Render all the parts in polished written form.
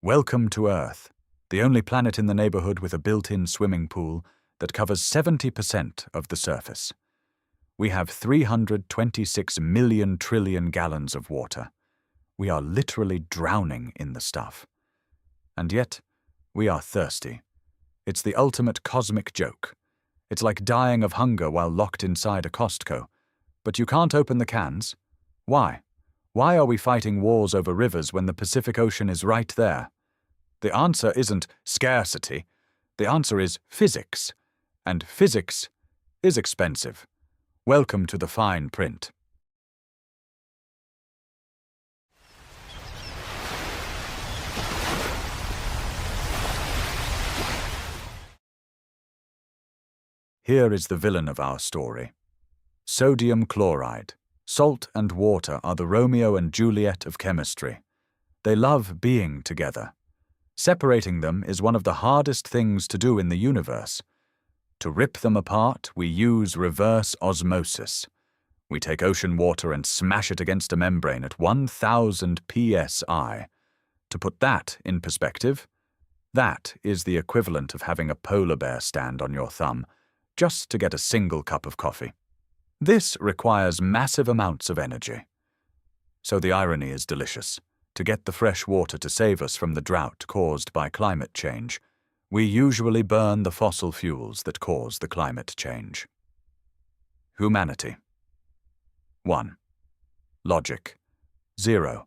Welcome to Earth, the only planet in the neighborhood with a built-in swimming pool that covers 70% of the surface. We have 326 million trillion gallons of water. We are literally drowning in the stuff. And yet, we are thirsty. It's the ultimate cosmic joke. It's like dying of hunger while locked inside a Costco. But you can't open the cans. Why? Why are we fighting wars over rivers when the Pacific Ocean is right there? The answer isn't scarcity. The answer is physics. And physics is expensive. Welcome to the fine print. Here is the villain of our story. Sodium chloride. Salt and water are the Romeo and Juliet of chemistry. They love being together. Separating them is one of the hardest things to do in the universe. To rip them apart, we use reverse osmosis. We take ocean water and smash it against a membrane at 1000 psi. To put that in perspective, that is the equivalent of having a polar bear stand on your thumb just to get a single cup of coffee. This requires massive amounts of energy. So the irony is delicious. To get the fresh water to save us from the drought caused by climate change, we usually burn the fossil fuels that cause the climate change. Humanity. 1. Logic. 0.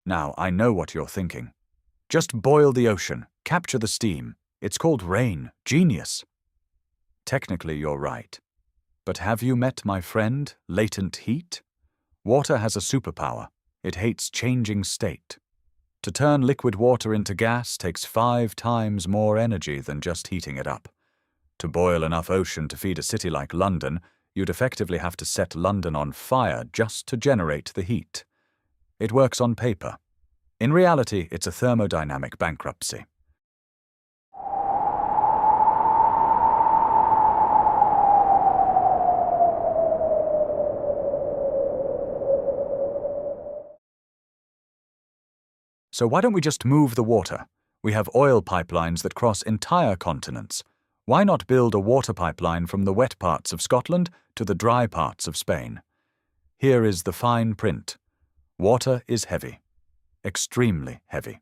Now, I know what you're thinking. Just boil the ocean, capture the steam. It's called rain. Genius. Technically, you're right. But have you met my friend, latent heat? Water has a superpower. It hates changing state. To turn liquid water into gas takes 5 times more energy than just heating it up. To boil enough ocean to feed a city like London, you'd effectively have to set London on fire just to generate the heat. It works on paper. In reality, it's a thermodynamic bankruptcy. So why don't we just move the water? We have oil pipelines that cross entire continents. Why not build a water pipeline from the wet parts of Scotland to the dry parts of Spain? Here is the fine print. Water is heavy. Extremely heavy.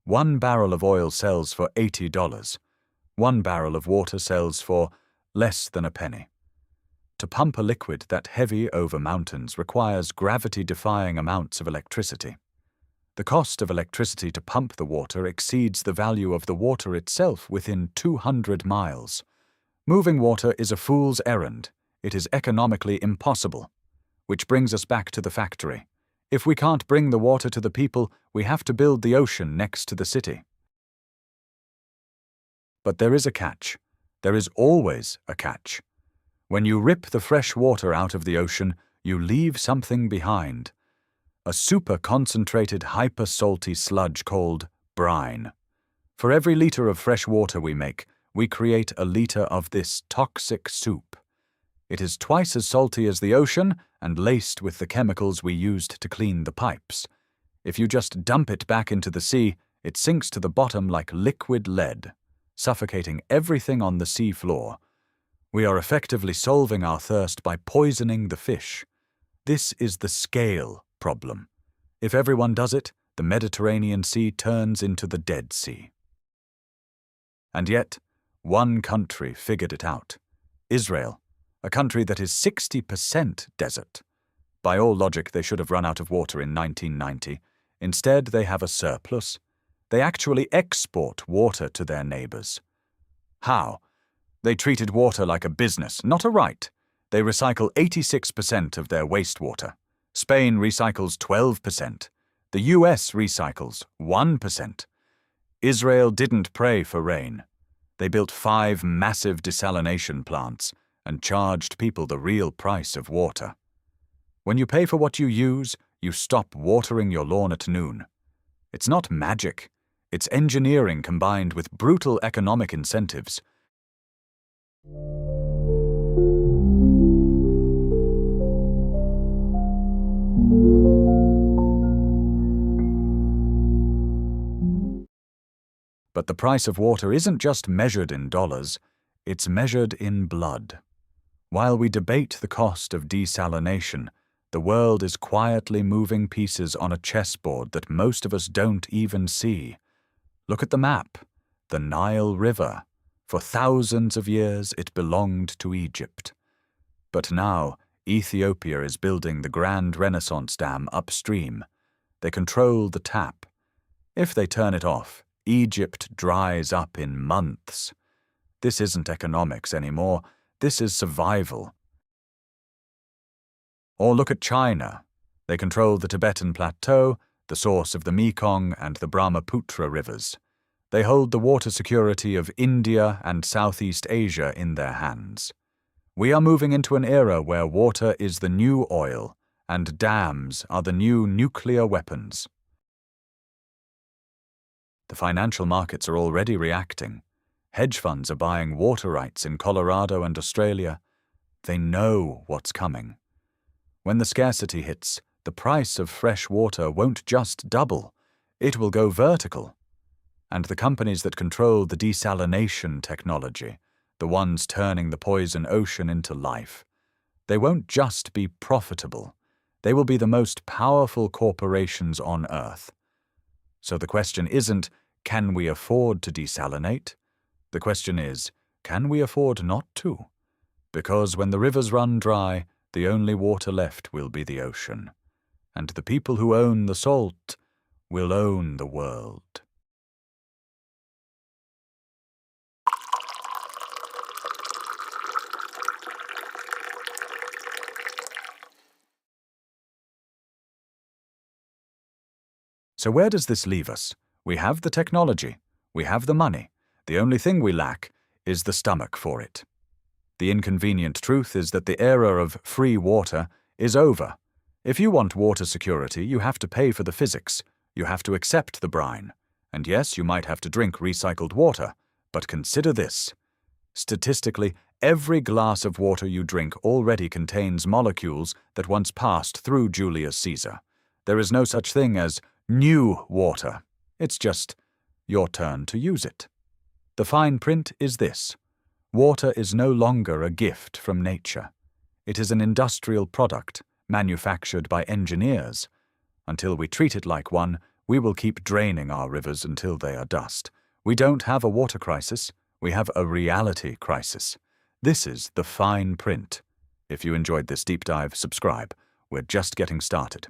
1 barrel of oil sells for $80. 1 barrel of water sells for less than a penny. To pump a liquid that heavy over mountains requires gravity-defying amounts of electricity. The cost of electricity to pump the water exceeds the value of the water itself within 200 miles. Moving water is a fool's errand. It is economically impossible. Which brings us back to the factory. If we can't bring the water to the people, we have to build the ocean next to the city. But there is a catch. There is always a catch. When you rip the fresh water out of the ocean, you leave something behind. A super-concentrated, hyper-salty sludge called brine. For every liter of fresh water we make, we create a liter of this toxic soup. It is twice as salty as the ocean and laced with the chemicals we used to clean the pipes. If you just dump it back into the sea, it sinks to the bottom like liquid lead, suffocating everything on the sea floor. We are effectively solving our thirst by poisoning the fish. This is the scale problem. If everyone does it, the Mediterranean Sea turns into the Dead Sea. And yet, one country figured it out. Israel. A country that is 60% desert. By all logic, they should have run out of water in 1990. Instead, they have a surplus. They actually export water to their neighbors. How? They treated water like a business, not a right. They recycle 86% of their wastewater. Spain recycles 12%. The US recycles 1%. Israel didn't pray for rain. They built 5 massive desalination plants and charged people the real price of water. When you pay for what you use, you stop watering your lawn at noon. It's not magic. It's engineering combined with brutal economic incentives. But the price of water isn't just measured in dollars, it's measured in blood. While we debate the cost of desalination, the world is quietly moving pieces on a chessboard that most of us don't even see. Look at the map. The Nile River. For thousands of years it belonged to Egypt. But now Ethiopia is building the Grand Renaissance Dam upstream. They control the tap. If they turn it off, Egypt dries up in months. This isn't economics anymore, this is survival. Or look at China. They control the Tibetan Plateau, the source of the Mekong and the Brahmaputra rivers. They hold the water security of India and Southeast Asia in their hands. We are moving into an era where water is the new oil, and dams are the new nuclear weapons. The financial markets are already reacting. Hedge funds are buying water rights in Colorado and Australia. They know what's coming. When the scarcity hits, the price of fresh water won't just double, it will go vertical. And the companies that control the desalination technology, the ones turning the poison ocean into life, they won't just be profitable, they will be the most powerful corporations on Earth. So the question isn't, can we afford to desalinate? The question is, can we afford not to? Because when the rivers run dry, the only water left will be the ocean. And the people who own the salt will own the world. So where does this leave us? We have the technology, we have the money. The only thing we lack is the stomach for it. The inconvenient truth is that the era of free water is over. If you want water security, you have to pay for the physics. You have to accept the brine. And yes, you might have to drink recycled water. But consider this. Statistically, every glass of water you drink already contains molecules that once passed through Julius Caesar. There is no such thing as new water. It's just your turn to use it. The fine print is this. Water is no longer a gift from nature. It is an industrial product, manufactured by engineers. Until we treat it like one, we will keep draining our rivers until they are dust. We don't have a water crisis, we have a reality crisis. This is the fine print. If you enjoyed this deep dive, subscribe. We're just getting started.